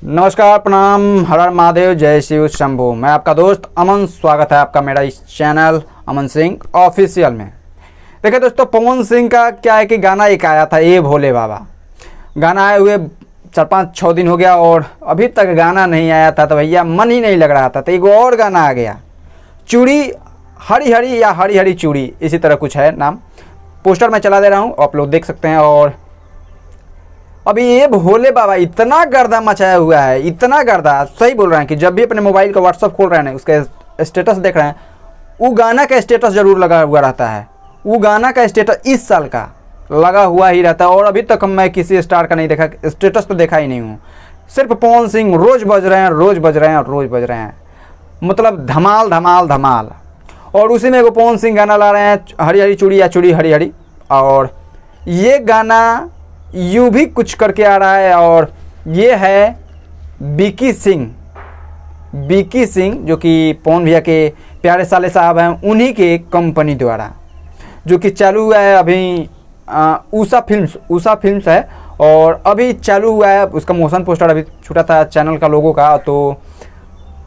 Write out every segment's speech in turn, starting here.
नमस्कार, प्रणाम, हर हर महादेव, जय शिव शंभू। मैं आपका दोस्त अमन, स्वागत है आपका मेरा इस चैनल अमन सिंह ऑफिशियल में। देखिए दोस्तों, पवन सिंह का क्या है कि गाना एक आया था, ए भोले बाबा। गाना आए हुए 4-5-6 दिन हो गया और अभी तक गाना नहीं आया था, तो भैया मन ही नहीं लग रहा था। तो एक और गाना आ गया, चूड़ी हरी हरी या हरी हरी चूड़ी, इसी तरह कुछ है नाम। पोस्टर मैं चला दे रहा हूँ, आप लोग देख सकते हैं। और अभी ये भोले बाबा इतना गर्दा मचाया हुआ है, इतना गर्दा, सही बोल रहे हैं कि जब भी अपने मोबाइल का व्हाट्सअप खोल रहे हैं, उसके स्टेटस देख रहे हैं, वो गाना का स्टेटस जरूर लगा हुआ रहता है। वो गाना का स्टेटस इस साल का लगा हुआ ही रहता है। और अभी तक मैं किसी स्टार का नहीं देखा, स्टेटस तो देखा ही नहीं हूँ। सिर्फ पवन सिंह रोज़ बज रहे हैं, रोज़ बज रहे हैं, रोज़ बज रहे हैं, मतलब धमाल धमाल धमाल। और उसी में वो पवन सिंह गाना ला रहे हैं, हरी हरी चूड़ी या चूड़ी हरी हरी। और ये गाना यूँ भी कुछ करके आ रहा है। और ये है विकी सिंह जो कि पवन भैया के प्यारे साले साहब हैं, उन्हीं के कंपनी द्वारा, जो कि चालू हुआ है अभी। उषा फिल्म्स है और अभी चालू हुआ है। उसका मोशन पोस्टर अभी छूटा था चैनल का, लोगों का। तो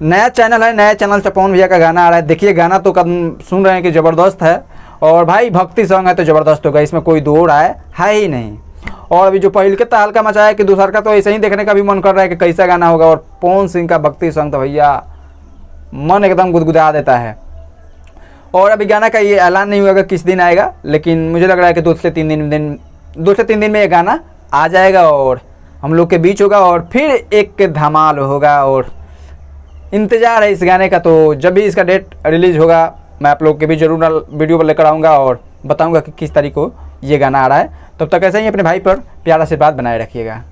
नया चैनल है, नया चैनल से पवन भैया का गाना आ रहा है। देखिए, गाना तो कदम सुन रहे हैं कि ज़बरदस्त है। और भाई भक्ति सॉन्ग है तो ज़बरदस्त होगा, इसमें कोई दो राय है ही नहीं। और अभी जो पहले के तहलका मचाया है कि दूसरा का, तो ऐसे ही देखने का भी मन कर रहा है कि कैसा गाना होगा। और पवन सिंह का भक्ति सॉन्ग तो भैया मन एकदम गुदगुदा देता है। और अभी गाना का ये ऐलान नहीं हुआ कि किस दिन आएगा, लेकिन मुझे लग रहा है कि 2 से 3 दिन में ये गाना आ जाएगा और हम लोग के बीच होगा और फिर एक धमाल होगा। और इंतज़ार है इस गाने का। तो जब भी इसका डेट रिलीज़ होगा, मैं आप लोग के भी जरूर वीडियो पर लेकर आऊँगा और बताऊँगा कि किस तारीख को ये गाना आ रहा है। तब तक ऐसे ही अपने भाई पर प्यारा से बात बनाए रखिएगा।